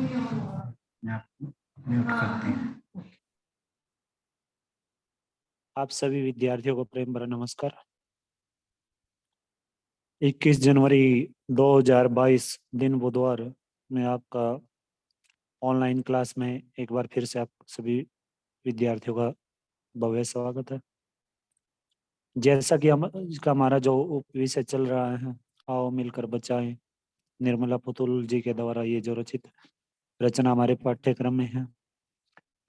Mute करते हैं। आप सभी विद्यार्थियों को प्रेम भरा नमस्कार। 21 जनवरी 2022 दिन बुधवार में आपका ऑनलाइन क्लास में एक बार फिर से आप सभी विद्यार्थियों का भव्य स्वागत है। जैसा कि हमारा जो विषय चल रहा है, आओ मिलकर बचाएं, निर्मला पुतुल जी के द्वारा ये जो रचित रचना हमारे पाठ्यक्रम में है,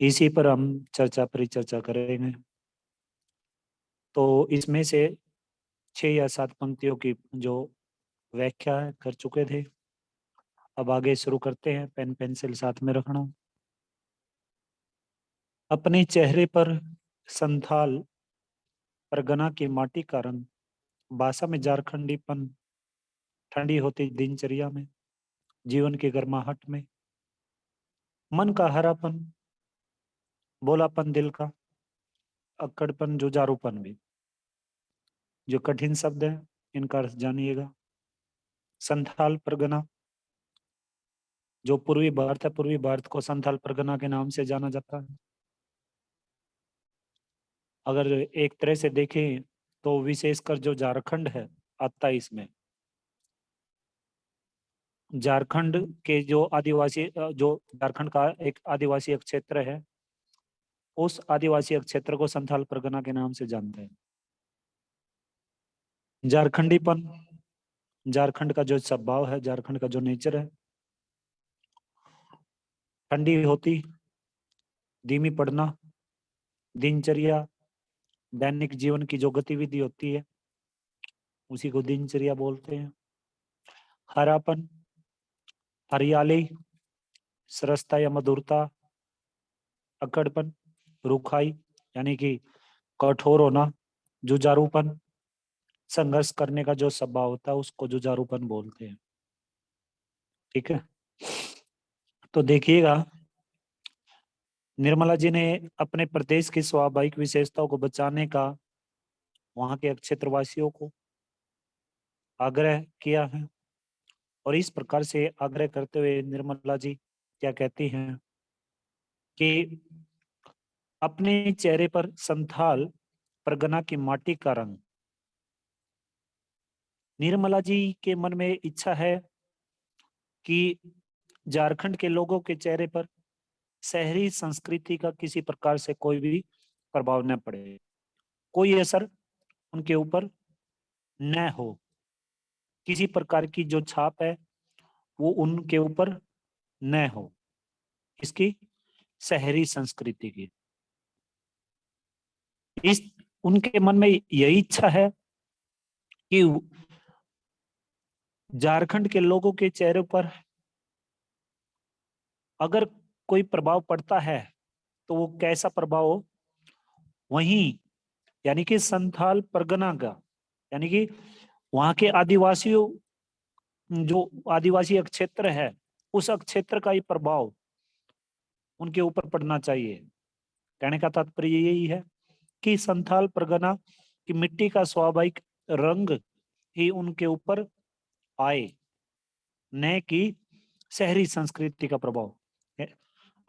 इसी पर हम परिचर्चा करेंगे। तो इसमें से 6 या 7 पंक्तियों की जो व्याख्या कर चुके थे। अब आगे शुरू करते हैं। पेन पेंसिल साथ में रखना। अपने चेहरे पर संथाल परगना की माटी का रंग, भाषा में झारखंडीपन, ठंडी होती दिनचर्या में, जीवन की गर्माहट में, मन का हरापन, बोलापन दिल का, अक्कड़पन, जुझारूपन भी। जो कठिन शब्द है इनका अर्थ जानिएगा। संथाल परगना जो पूर्वी भारत है, पूर्वी भारत को संथाल परगना के नाम से जाना जाता है। अगर एक तरह से देखें तो विशेषकर जो झारखंड है आता है इसमें। झारखंड के जो आदिवासी, जो झारखंड का एक आदिवासी क्षेत्र है, उस आदिवासी क्षेत्र को संथाल परगना के नाम से जानते हैं। झारखंडीपन, झारखंड का जो स्वभाव है, झारखंड का जो नेचर है, ठंडी होती, धीमी पड़ना, दिनचर्या, दैनिक जीवन की जो गतिविधि होती है उसी को दिनचर्या बोलते हैं। हरापन, हरियाली, सरसता या मधुरता, अकड़पन, रुखाई यानी कि कठोर होना, जुझारूपन, संघर्ष करने का जो स्वभाव होता है उसको जुझारूपन बोलते हैं। ठीक है, तो देखिएगा, निर्मला जी ने अपने प्रदेश की स्वाभाविक विशेषताओं को बचाने का वहां के क्षेत्रवासियों को आग्रह किया है। और इस प्रकार से आग्रह करते हुए निर्मला जी क्या कहती हैं कि अपने चेहरे पर संथाल परगना की माटी का रंग। निर्मला जी के मन में इच्छा है कि झारखंड के लोगों के चेहरे पर शहरी संस्कृति का किसी प्रकार से कोई भी प्रभाव न पड़े, कोई असर उनके ऊपर न हो, किसी प्रकार की जो छाप है वो उनके ऊपर न हो, इसकी शहरी संस्कृति की। इस उनके मन में यही इच्छा है कि झारखंड के लोगों के चेहरे पर अगर कोई प्रभाव पड़ता है तो वो कैसा प्रभाव हो, वहीं यानी कि संथाल परगना का, यानी कि वहां के आदिवासियों, जो आदिवासी क्षेत्र है, उस क्षेत्र का ही प्रभाव उनके ऊपर पड़ना चाहिए। कहने का तात्पर्य यही है कि संथाल परगना की मिट्टी का स्वाभाविक रंग ही उनके ऊपर आए, न कि शहरी संस्कृति का प्रभाव।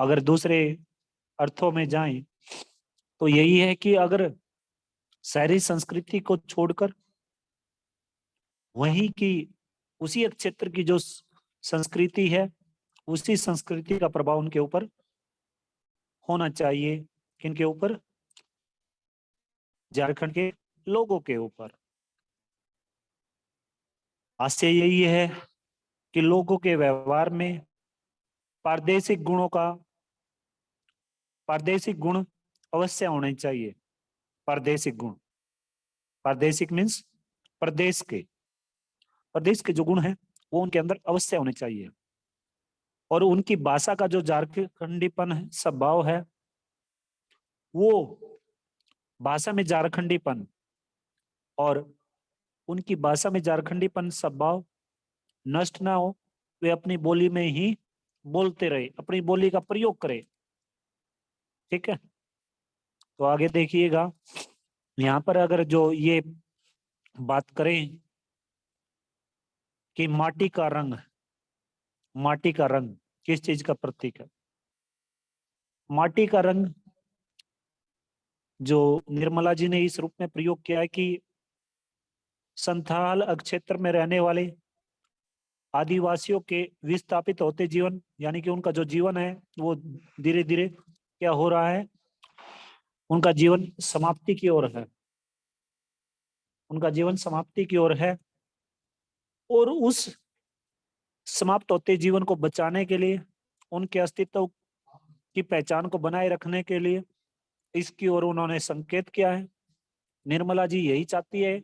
अगर दूसरे अर्थों में जाएं तो यही है कि अगर शहरी संस्कृति को छोड़कर वहीं की उसी क्षेत्र की जो संस्कृति है, उसी संस्कृति का प्रभाव उनके ऊपर होना चाहिए। किनके ऊपर? झारखंड के लोगों के ऊपर। आशय यही है कि लोगों के व्यवहार में प्रादेशिक गुण अवश्य होने चाहिए। प्रादेशिक गुण, प्रादेशिक मीन्स प्रदेश के जो गुण हैं वो उनके अंदर अवश्य होने चाहिए। और उनकी भाषा का जो झारखंडीपन है, स्वभाव है, वो भाषा में झारखंडीपन और उनकी भाषा में झारखंडीपन स्वभाव नष्ट ना हो, वे अपनी बोली में ही बोलते रहे, अपनी बोली का प्रयोग करें। ठीक है, तो आगे देखिएगा, यहाँ पर अगर जो ये बात करें कि माटी का रंग, किस चीज का प्रतीक है? माटी का रंग जो निर्मला जी ने इस रूप में प्रयोग किया है कि संथाल क्षेत्र में रहने वाले आदिवासियों के विस्थापित होते जीवन, यानी कि उनका जो जीवन है वो धीरे धीरे क्या हो रहा है, उनका जीवन समाप्ति की ओर है, उनका जीवन समाप्ति की ओर है। और उस समाप्त होते जीवन को बचाने के लिए, उनके अस्तित्व की पहचान को बनाए रखने के लिए इसकी ओर उन्होंने संकेत किया है। निर्मला जी यही चाहती है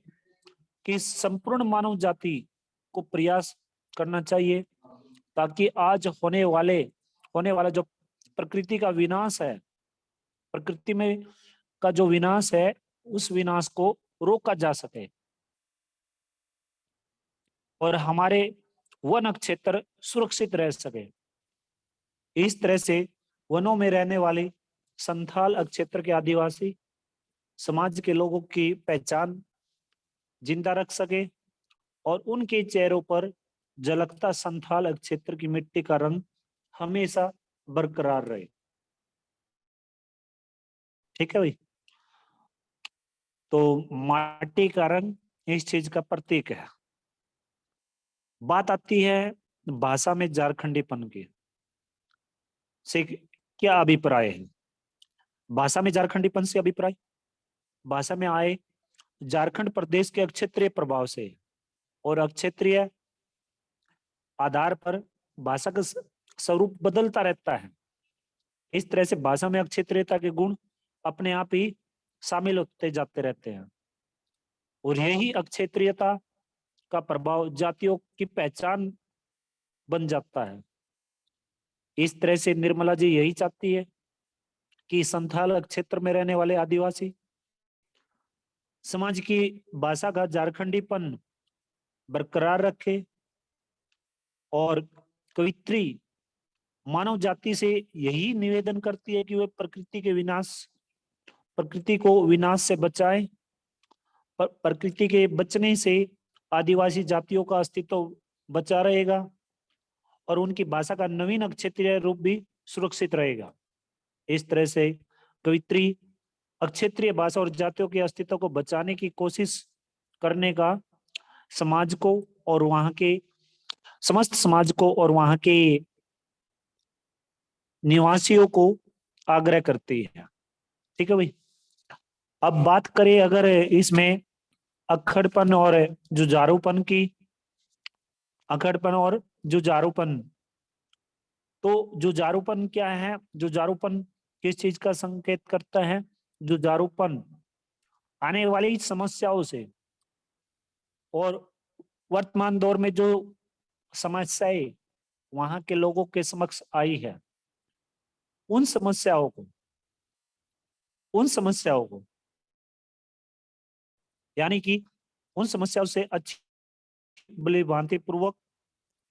कि संपूर्ण मानव जाति को प्रयास करना चाहिए ताकि आज होने वाला जो प्रकृति का विनाश है, प्रकृति में का जो विनाश है, उस विनाश को रोका जा सके और हमारे वन क्षेत्र सुरक्षित रह सके। इस तरह से वनों में रहने वाले संथाल क्षेत्र के आदिवासी समाज के लोगों की पहचान जिंदा रख सके और उनके चेहरों पर झलकता संथाल क्षेत्र की मिट्टी का रंग हमेशा बरकरार रहे। ठीक है भाई। तो माटी का रंग इस चीज का प्रतीक है। बात आती है भाषा में झारखंडीपन की, से क्या अभिप्राय है? भाषा में झारखंडीपन से अभिप्राय, भाषा में आए झारखंड प्रदेश के क्षेत्रीय प्रभाव से और क्षेत्रीय आधार पर भाषा का स्वरूप बदलता रहता है। इस तरह से भाषा में क्षेत्रीयता के गुण अपने आप ही शामिल होते जाते रहते हैं और यही क्षेत्रीयता का प्रभाव जातियों की पहचान बन जाता है। इस तरह से निर्मला जी यही चाहती है कि संथाल क्षेत्र में रहने वाले आदिवासी समाज की भाषा का झारखंडीपन बरकरार रखे और कवित्री मानव जाति से यही निवेदन करती है कि वे प्रकृति को विनाश से बचाए। प्रकृति के बचने से आदिवासी जातियों का अस्तित्व बचा रहेगा और उनकी भाषा का नवीन क्षेत्रीय रूप भी सुरक्षित रहेगा। इस तरह से कवित्री क्षेत्रीय भाषा और जातियों के अस्तित्व को बचाने की कोशिश करने का समाज को और वहां के समस्त समाज को और वहां के निवासियों को आग्रह करती है। ठीक है भाई। अब बात करें अगर इसमें अक्खड़पन और जुझारूपन की, अक्खड़पन और जुझारूपन, तो जुझारूपन क्या है? जुझारूपन किस चीज का संकेत करता है? जुझारूपन आने वाली समस्याओं से और वर्तमान दौर में जो समस्याएं वहां के लोगों के समक्ष आई है, उन समस्याओं को यानी कि उन समस्याओं से अच्छी भली भांति पूर्वक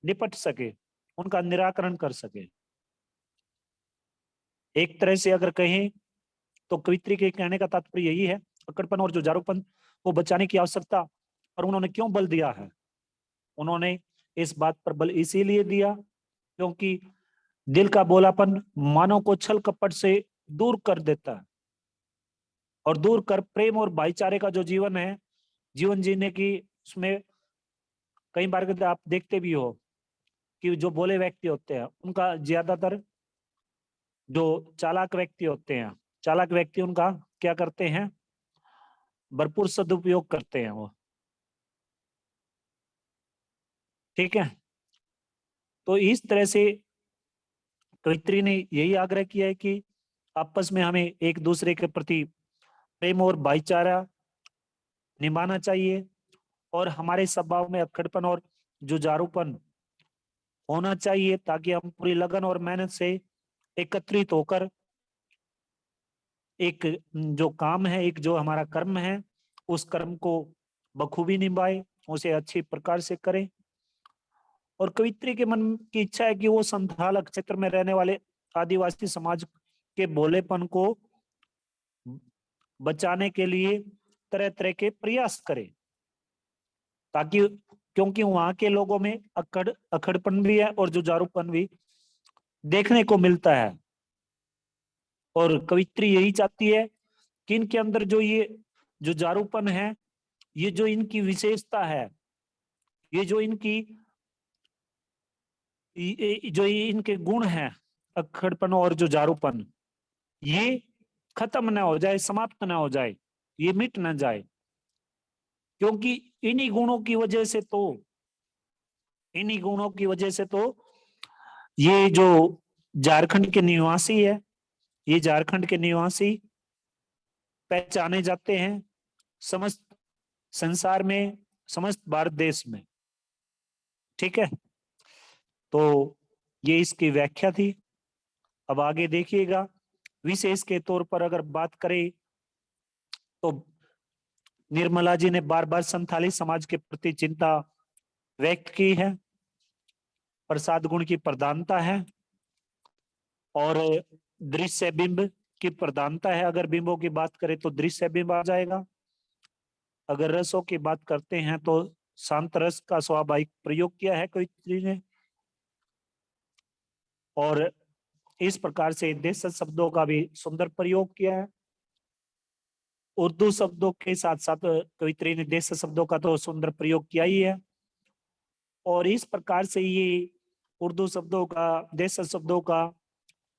निपट सके, उनका निराकरण कर सके। एक तरह से अगर कहें तो कवित्री के कहने का तात्पर्य यही है, अक्खड़पन और जुझारूपन को बचाने की आवश्यकता। और उन्होंने क्यों बल दिया है? उन्होंने इस बात पर बल इसीलिए दिया क्योंकि दिल का बोलापन मानव को छल कपट से दूर कर देता है और दूर कर प्रेम और भाईचारे का जो जीवन है, जीवन जीने की, उसमें कई बार आप देखते भी हो कि जो भोले व्यक्ति होते हैं उनका ज्यादातर, जो चालाक व्यक्ति होते हैं, चालाक व्यक्ति उनका क्या करते हैं? भरपूर सदुपयोग करते हैं वो। ठीक है। तो इस तरह से कवित्री ने यही आग्रह किया है कि आपस में हमें एक दूसरे के प्रति प्रेम और भाईचारा निभाना चाहिए और हमारे स्वभाव में अक्खड़पन और जुझारूपन होना चाहिए ताकि हम पूरी लगन और मेहनत से एकत्रित होकर एक जो काम है, एक जो हमारा कर्म है, उस कर्म को बखूबी निभाए, उसे अच्छी प्रकार से करें। और कवित्री के मन की इच्छा है कि वो संथाल क्षेत्र में रहने वाले आदिवासी समाज के भोलेपन को बचाने के लिए तरह तरह के प्रयास करे, ताकि क्योंकि वहां के लोगों में अक्खड़पन भी है और जुझारूपन भी देखने को मिलता है। और कवित्री यही चाहती है कि इनके अंदर जो जारूपन है, ये जो इनकी विशेषता है, ये जो इनके गुण हैं, अक्खड़पन और जो जारूपन, ये खत्म ना हो जाए, समाप्त ना हो जाए, ये मिट ना जाए। क्योंकि इन्हीं गुणों की वजह से तो इन्हीं गुणों की वजह से तो ये जो झारखंड के निवासी है, ये झारखंड के निवासी पहचाने जाते हैं समस्त संसार में, समस्त भारत देश में। ठीक है, तो ये इसकी व्याख्या थी। अब आगे देखिएगा, विशेष के तौर पर अगर बात करें तो निर्मला जी ने बार बार संथाली समाज के प्रति चिंता व्यक्त की है। प्रसाद गुण की प्रधानता है और दृश्य बिंब की प्रधानता है। अगर बिंबों की बात करें तो दृश्य बिंब आ जाएगा। अगर रसों की बात करते हैं तो शांत रस का स्वाभाविक प्रयोग किया है कवित्री ने। और इस प्रकार से देश शब्दों का भी सुंदर प्रयोग किया है। उर्दू शब्दों के साथ साथ कवित्री ने देश शब्दों का तो सुंदर प्रयोग किया ही है। और इस प्रकार से ये उर्दू शब्दों का, देश शब्दों का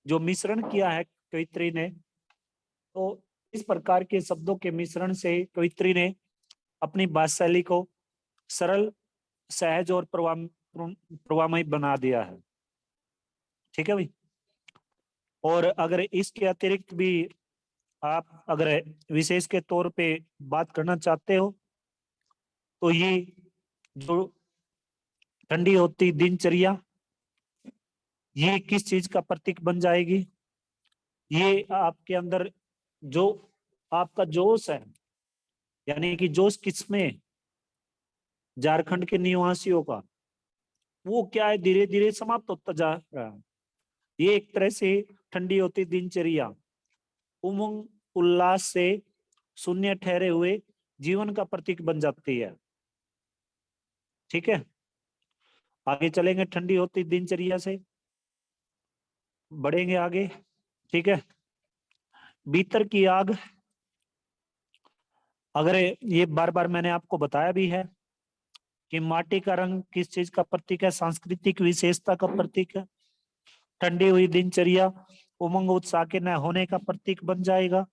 जो मिश्रण किया है कवित्री ने, तो इस प्रकार के शब्दों के मिश्रण से कवित्री ने अपनी भाषा शैली को सरल, सहज और प्रवाहमय बना दिया है। ठीक है भाई। और अगर इसके अतिरिक्त भी आप अगर विशेष के तौर पे बात करना चाहते हो तो ये जो ठंडी होती दिनचर्या, ये किस चीज का प्रतीक बन जाएगी? ये आपके अंदर जो आपका जोश है, यानी कि जोश किसमें? झारखंड के निवासियों का, वो क्या है, धीरे धीरे समाप्त होता जा रहा है। ये एक तरह से ठंडी होती दिनचर्या उमंग उल्लास से शून्य ठहरे हुए जीवन का प्रतीक बन जाती है। ठीक है, आगे चलेंगे, ठंडी होती दिनचर्या से बढ़ेंगे आगे। ठीक है, भीतर की आग, अगर ये बार बार मैंने आपको बताया भी है कि माटी का रंग किस चीज का प्रतीक है? सांस्कृतिक विशेषता का प्रतीक है। ठंडी हुई दिनचर्या उमंग उत्साह के न होने का प्रतीक बन जाएगा।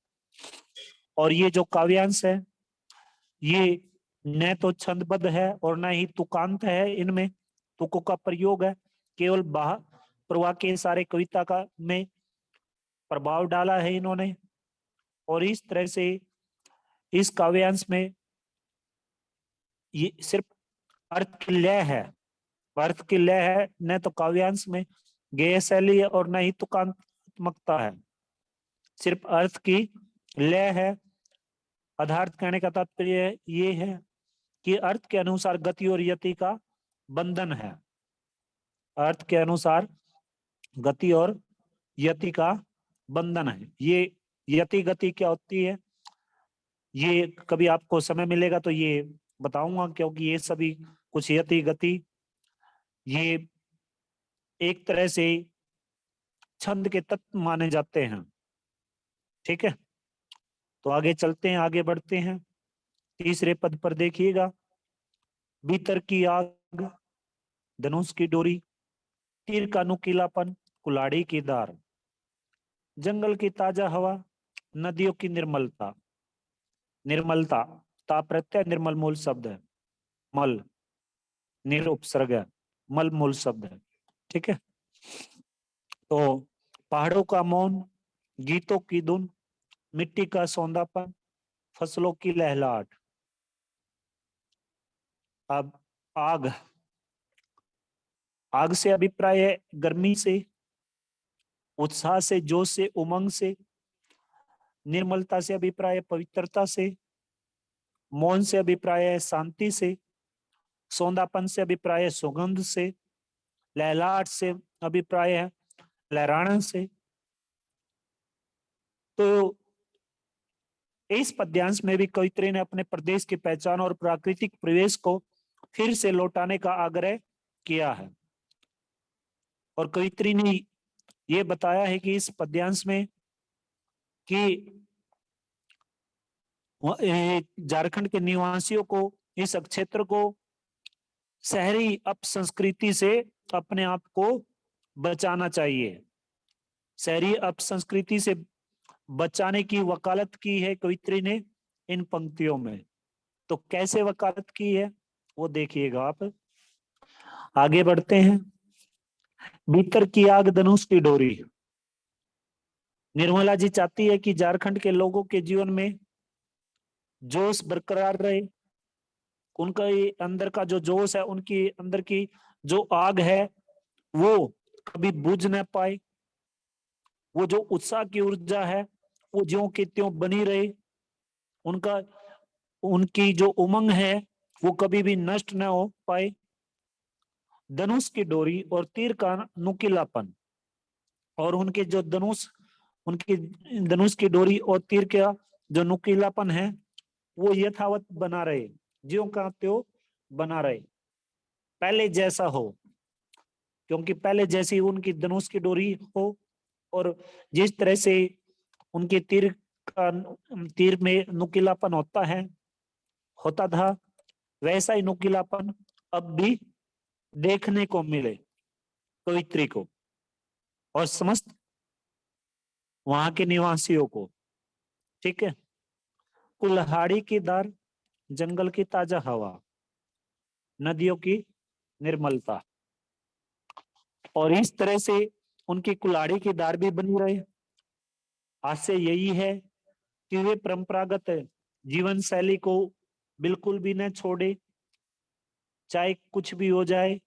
और ये जो काव्यांश है, ये न तो छंदबद्ध है और न ही तुकांत है, इनमें तुकों का प्रयोग है। केवल बाह प्रवाह के सारे कविता का में प्रभाव डाला है इन्होंने। और इस तरह से इस काव्यांश में ये सिर्फ अर्थ की लय है, अर्थ की लय है, न तो काव्यांश में गेय शैली है और न ही तुकात्मकता है, सिर्फ अर्थ की लय है। अधार्थ कहने का तात्पर्य ये है कि अर्थ के अनुसार गति और यति का बंधन है। अर्थ के अनुसार गति और यति का बंधन है। ये यति गति क्या होती है, ये कभी आपको समय मिलेगा तो ये बताऊंगा, क्योंकि ये सभी कुछ यति गति ये एक तरह से छंद के तत्व माने जाते हैं। ठीक है, तो आगे चलते हैं, आगे बढ़ते हैं। तीसरे पद पर देखिएगा, भीतर की आग, धनुष की डोरी, तीर का नुकीलापन, कुल्हाड़ी की धार, जंगल की ताजा हवा, नदियों की निर्मलता। निर्मलता, ता प्रत्यय निर्मल मूल शब्द है, मल निर उपसर्ग है, मल मूल शब्द है। ठीक है, तो पहाड़ों का मौन, गीतों की धुन, मिट्टी का सौंदापन, फसलों की लहलाहट। अब आग, आग से अभिप्राय है गर्मी से, उत्साह से, जोश से, उमंग से। निर्मलता से अभिप्राय है पवित्रता से, मौन से अभिप्राय है शांति से, सौंदापन से अभिप्राय है सुगंध से, लहलाहट से अभिप्राय है लहराना से। तो इस पद्यांश में भी कवित्री ने अपने प्रदेश की पहचान और प्राकृतिक परिवेश को फिर से लौटाने का आग्रह किया है। और कवित्री ने ये बताया है कि इस पद्यांश में कि झारखंड के निवासियों को, इस क्षेत्र को शहरी अपसंस्कृति से अपने आप को बचाना चाहिए। शहरी अपसंस्कृति से बचाने की वकालत की है कवित्री ने इन पंक्तियों में। तो कैसे वकालत की है वो देखिएगा आप। आगे बढ़ते हैं। भीतर की आग धनुष की डोरी। निर्मला जी चाहती है कि झारखंड के लोगों के जीवन में जोश बरकरार रहे, उनका ये अंदर का जो जोश है, उनकी अंदर की जो आग है वो कभी बुझ न पाए। वो जो उत्साह की ऊर्जा है वो ज्यों की त्यों बनी रहे। उनका उनकी जो उमंग है वो कभी भी नष्ट न हो पाए। धनुष की डोरी और तीर का नुकीलापन, और उनके जो धनुष, उनकी धनुष की डोरी और तीर का जो नुकीलापन है वो यथावत बना रहे, ज्यों का त्यों बना रहे, पहले जैसा हो। क्योंकि पहले जैसी उनकी धनुष की डोरी हो और जिस तरह से उनके तीर में नुकीलापन होता था, वैसा ही नुकीलापन अब भी देखने को मिले कवित्री को और समस्त वहां के निवासियों को। ठीक है। कुल्हाड़ी की दार, जंगल की ताजा हवा, नदियों की निर्मलता, और इस तरह से उनकी कुल्हाड़ी की दार भी बनी रहे। आज से यही है कि वे परंपरागत जीवन शैली को बिल्कुल भी न छोड़े, चाहे कुछ भी हो जाए।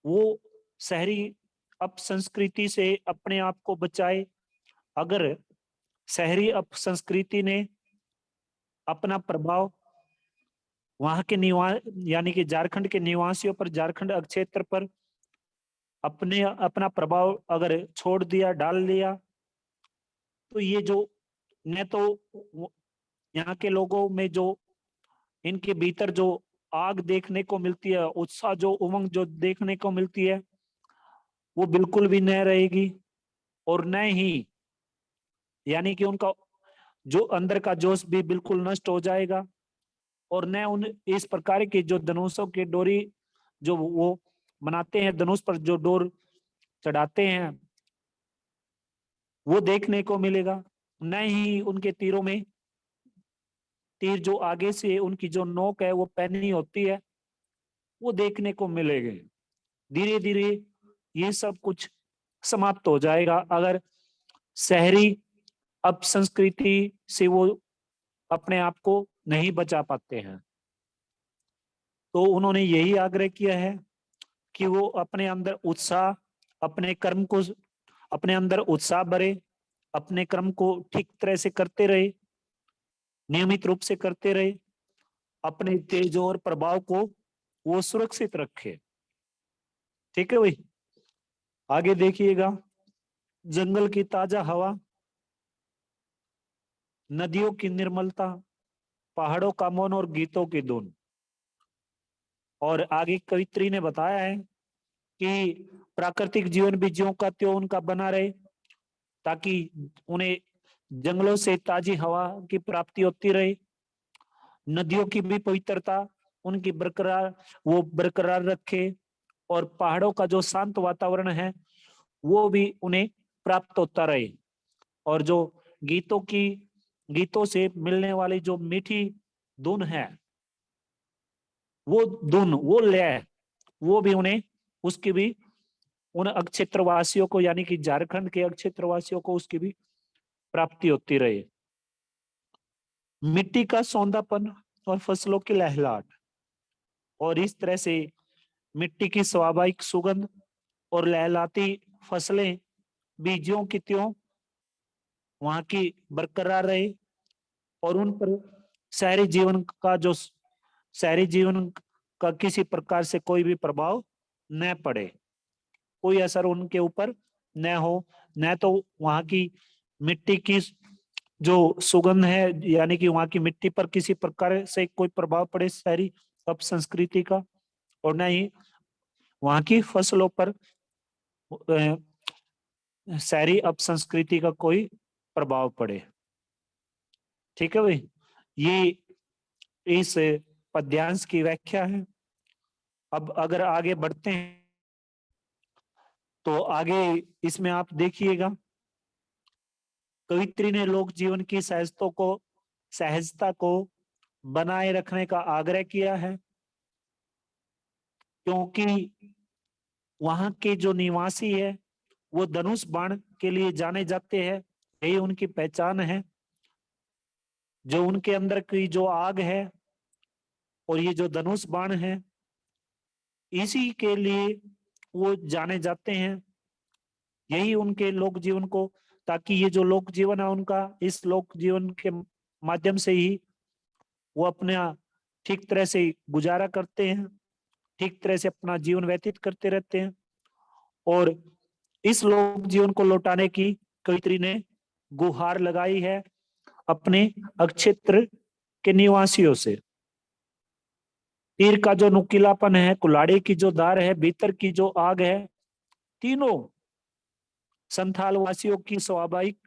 वो शहरी अपसंस्कृति से अपने आप को बचाए। अगर शहरी अपसंस्कृति ने अपना प्रभाव वहां के यानी कि झारखंड के निवासियों पर, झारखंड क्षेत्र पर अपना प्रभाव अगर छोड़ दिया, डाल दिया, तो ये जो न तो यहाँ के लोगों में जो इनके भीतर जो आग देखने को मिलती है, उत्साह जो उमंग जो देखने को मिलती है, वो बिल्कुल भी न रहेगी। और न ही यानी कि उनका जो अंदर का जोश भी बिल्कुल नष्ट हो जाएगा। और न उन इस प्रकार की जो धनुषों की डोरी जो वो बनाते हैं, धनुष पर जो डोर चढ़ाते हैं, वो देखने को मिलेगा। न ही उनके तीरों में तीर जो आगे से उनकी जो नोक है वो पैनी होती है, वो देखने को मिलेगी। धीरे धीरे ये सब कुछ समाप्त हो जाएगा अगर शहरी अपसंस्कृति से वो अपने आप को नहीं बचा पाते हैं। तो उन्होंने यही आग्रह किया है कि वो अपने अंदर उत्साह, अपने कर्म को, अपने अंदर उत्साह भरे, अपने कर्म को ठीक तरह से करते रहे, नियमित रूप से करते रहे, अपने तेज और प्रभाव को वो सुरक्षित रखे। ठीक है भाई। आगे देखिएगा। जंगल की ताजा हवा, नदियों की निर्मलता, पहाड़ों का मौन और गीतों की धुन। और आगे कवित्री ने बताया है कि प्राकृतिक जीवन भी ज्यों का त्यों उनका बना रहे, ताकि उन्हें जंगलों से ताजी हवा की प्राप्ति होती रहे। नदियों की भी पवित्रता उनकी बरकरार रखे, और पहाड़ों का जो शांत वातावरण है वो भी उन्हें प्राप्त होता रहे। और जो गीतों से मिलने वाली जो मीठी धुन है, वो लय, वो भी उन्हें, उसकी भी उन क्षेत्रवासियों को, यानी कि झारखंड के क्षेत्रवासियों को उसकी भी प्राप्ति होती रहे। मिट्टी का सौंदापन और फसलों की लहलाट, और इस तरह से मिट्टी की स्वाभाविक सुगंध और लहलाती फसलें बीजों की त्यों वहां की बरकरार रहे, और उन पर शहरी जीवन का किसी प्रकार से कोई भी प्रभाव न पड़े, कोई असर उनके ऊपर न हो। न तो वहां की मिट्टी की जो सुगंध है, यानी कि वहां की मिट्टी पर किसी प्रकार से कोई प्रभाव पड़े शहरी अपसंस्कृति का, और न ही वहां की फसलों पर शहरी अपसंस्कृति का कोई प्रभाव पड़े। ठीक है भाई, ये इस पद्यांश की व्याख्या है। अब अगर आगे बढ़ते हैं तो आगे इसमें आप देखिएगा, कवित्री ने लोक जीवन की सहजता को बनाए रखने का आग्रह किया है, क्योंकि वहां के जो निवासी है वो धनुष बाण के लिए जाने जाते हैं, यही उनकी पहचान है। जो उनके अंदर की जो आग है और ये जो धनुष बाण है, इसी के लिए वो जाने जाते हैं, यही उनके लोक जीवन को, ताकि ये जो लोक जीवन है उनका, इस लोक जीवन के माध्यम से ही वो अपने ठीक तरह से गुजारा करते हैं, ठीक तरह से अपना जीवन व्यतीत करते रहते हैं। और इस लोक जीवन को लौटाने की कवित्री ने गुहार लगाई है अपने अक्षेत्र के निवासियों से। तीर का जो नुकीलापन है, कुल्हाड़ी की जो धार है, भीतर की जो आग है, तीनों संथाल वासियों की स्वाभाविक,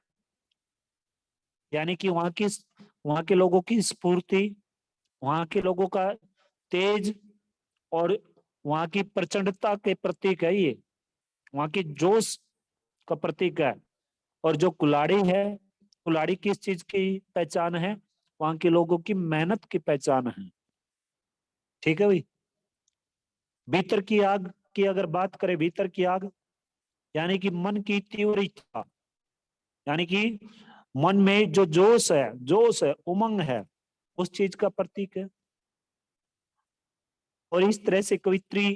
यानी कि वहां के लोगों की स्फूर्ति, वहां के लोगों का तेज और वहां की प्रचंडता के प्रतीक है, ये वहां की जोश का प्रतीक है। और जो कुल्हाड़ी है, कुल्हाड़ी किस चीज की पहचान है? वहां के लोगों की मेहनत की पहचान है। ठीक है भाई, भीतर की आग की अगर बात करें, भीतर की आग यानी कि मन की तीव्र इच्छा, यानी कि मन में जो जोश है, उमंग है, उस चीज का प्रतीक है। और इस तरह से कवित्री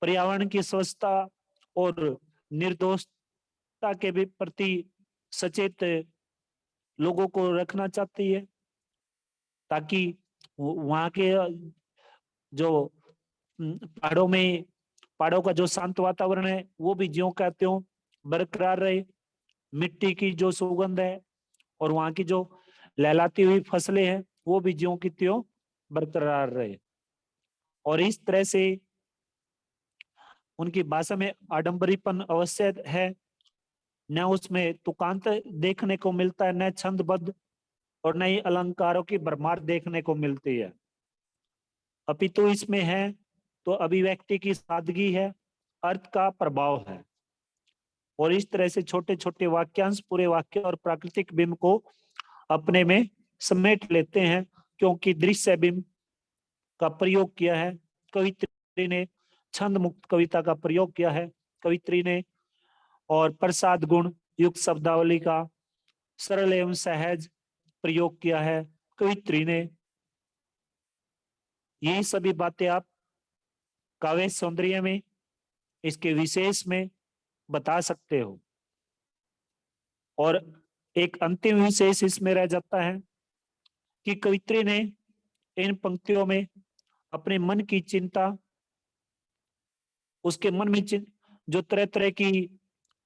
पर्यावरण की स्वच्छता और निर्दोषता के भी प्रति सचेत लोगों को रखना चाहती है, ताकि वहां के जो पहाड़ों का जो शांत वातावरण है वो भी ज्यों का त्यों बरकरार रहे, मिट्टी की जो सुगंध है और वहां की जो लहलाती हुई फसलें हैं वो भी ज्यों की त्यों बरकरार रहे। और इस तरह से उनकी भाषा में आडंबरीपन अवश्य है, न उसमें तुकांत देखने को मिलता है, न छंदबद्ध, और न ही अलंकारों की भरमार देखने को मिलती है। अपितु इसमें है तो अभिव्यक्ति की सादगी है, अर्थ का प्रभाव है। और इस तरह से छोटे छोटे वाक्यांश पूरे वाक्य और प्राकृतिक बिंब को अपने में समेट लेते हैं, क्योंकि दृश्य बिंब का प्रयोग किया है कवित्री ने, छंद मुक्त कविता का प्रयोग किया है कवित्री ने, और प्रसाद गुण युक्त शब्दावली का सरल एवं सहज प्रयोग किया है कवित्री ने। यही सभी बातें आप काव्य सौंदर्य में, इसके विशेष में बता सकते हो। और एक अंतिम विशेष इसमें रह जाता है कि कवित्री ने इन पंक्तियों में अपने मन की चिंता, उसके मन में जो तरह तरह की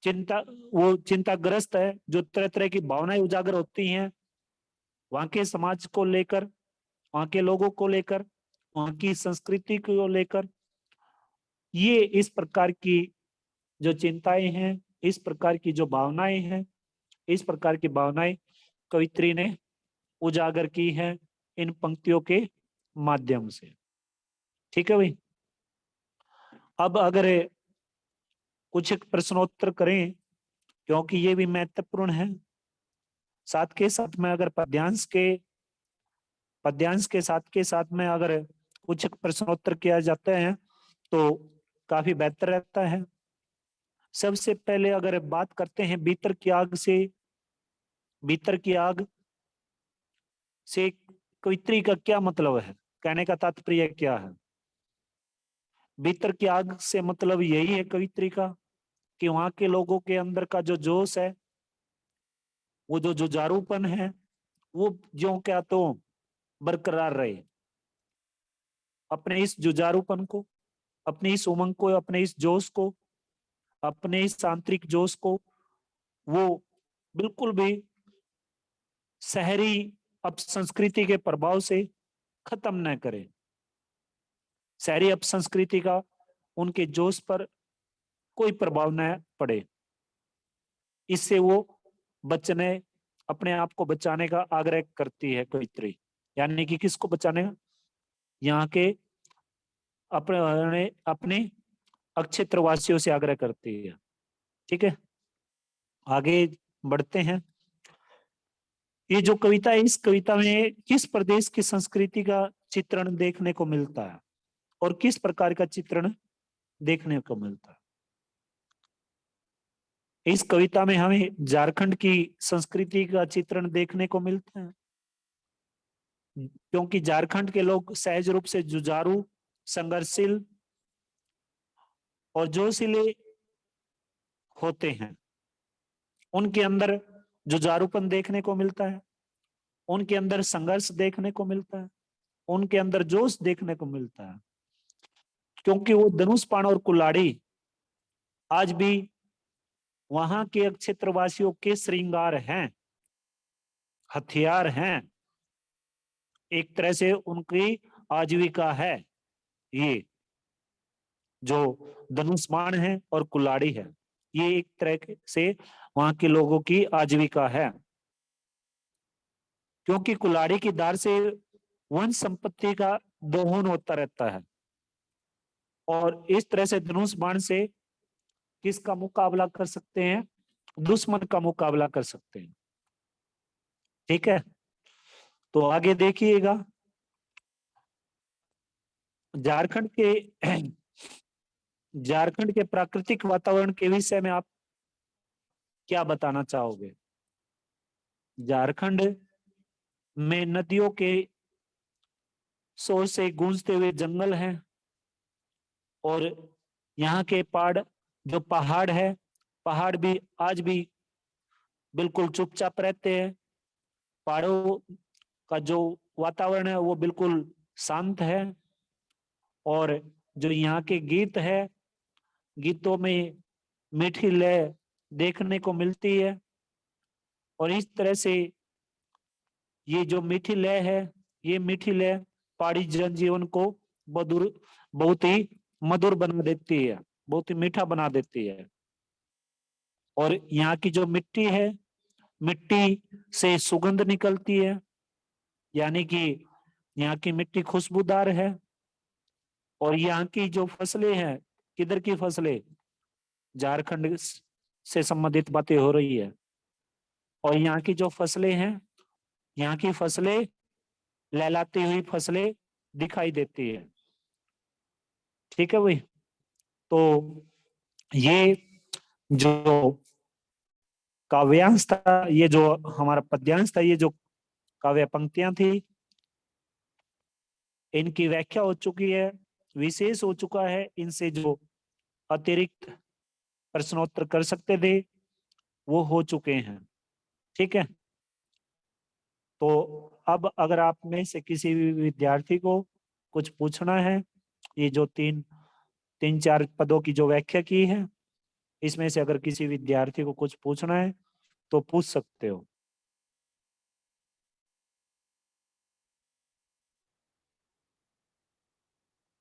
चिंता, वो चिंताग्रस्त है, जो तरह तरह की भावनाएं उजागर होती हैं वहां के समाज को लेकर, वहां के लोगों को लेकर, वहां की संस्कृति को लेकर, ये इस प्रकार की जो चिंताएं हैं, इस प्रकार की जो भावनाएं हैं, इस प्रकार की भावनाएं कवित्री ने उजागर की है इन पंक्तियों के माध्यम से। ठीक है भाई, अब अगर कुछ एक प्रश्नोत्तर करें, क्योंकि ये भी महत्वपूर्ण है, साथ के साथ में अगर पद्यांश के साथ में अगर कुछ एक प्रश्नोत्तर किया जाता है तो काफी बेहतर रहता है। सबसे पहले अगर बात करते हैं भीतर की आग से, भीतर की आग से कवित्री का क्या मतलब है, कहने का तात्पर्य क्या है? भीतर की आग से मतलब यही है कवित्री का कि वहां के लोगों के अंदर का जो जोश है, वो जो जुझारूपन है, वो ज्यों क्या तो बरकरार रहे। अपने इस जुझारूपन को, अपने इस उमंग को, अपने इस जोश को, अपने इस आंतरिक जोश को वो बिल्कुल भी शहरी अपसंस्कृति के प्रभाव से खत्म न करे, शहरी अपसंस्कृति का उनके जोश पर कोई प्रभाव न पड़े। इससे वो बचने अपने आप को बचाने का आग्रह करती है कवित्री। यानी कि किसको बचाने का? यहाँ के अपने अपने अक्षेत्रवासियों से आग्रह करती है। ठीक है, आगे बढ़ते हैं। ये जो कविता है, इस कविता में किस प्रदेश की संस्कृति का चित्रण देखने को मिलता है और किस प्रकार का चित्रण देखने को मिलता है? इस कविता में हमें झारखंड की संस्कृति का चित्रण देखने को मिलता है, क्योंकि झारखंड के लोग सहज रूप से जुझारू, संघर्षशील और जोशीले होते हैं। उनके अंदर जुझारूपन देखने को मिलता है, उनके अंदर संघर्ष देखने को मिलता है, उनके अंदर जोश देखने को मिलता है, क्योंकि वो धनुष बाण और कुल्हाड़ी आज भी वहां के क्षेत्रवासियों के श्रृंगार हैं, हथियार हैं, एक तरह से उनकी आजीविका है। ये जो धनुष बाण है और कुल्हाड़ी है, ये एक तरह से वहां के लोगों की आजीविका है, क्योंकि कुल्हाड़ी की धार से वन संपत्ति का दोहन होता रहता है और इस तरह से धनुष बाण से किसका मुकाबला कर सकते हैं? दुश्मन का मुकाबला कर सकते हैं। ठीक है, तो आगे देखिएगा। झारखंड के झारखंड के प्राकृतिक वातावरण के विषय में आप क्या बताना चाहोगे? झारखंड में नदियों के शोर से गूंजते हुए जंगल हैं और यहाँ के पहाड़ है, पहाड़ भी आज भी बिल्कुल चुपचाप रहते हैं। पहाड़ों का जो वातावरण है वो बिल्कुल शांत है और जो यहाँ के गीत है, गीतों में मीठी लय देखने को मिलती है और इस तरह से ये जो मीठी लय है, ये मीठी लय पहाड़ी जनजीवन को बहुत ही मधुर बना देती है, बहुत ही मीठा बना देती है। और यहाँ की जो मिट्टी है, मिट्टी से सुगंध निकलती है, यानी कि यहाँ की मिट्टी खुशबूदार है। और यहाँ की जो फसलें हैं, किधर की फसलें? झारखंड से संबंधित बातें हो रही है। और यहाँ की जो फसलें हैं, यहाँ की फसलें लहलाती हुई फसलें दिखाई देती है। ठीक है भाई, तो ये जो काव्यांश था, ये जो हमारा पद्यांश था, ये जो काव्य पंक्तियां थी, इनकी व्याख्या हो चुकी है, विशेष हो चुका है। इनसे जो अतिरिक्त प्रश्नोत्तर कर सकते थे वो हो चुके हैं। ठीक है, तो अब अगर आप में से किसी भी विद्यार्थी को कुछ पूछना है, ये जो तीन चार पदों की जो व्याख्या की है, इसमें से अगर किसी विद्यार्थी को कुछ पूछना है तो पूछ सकते हो।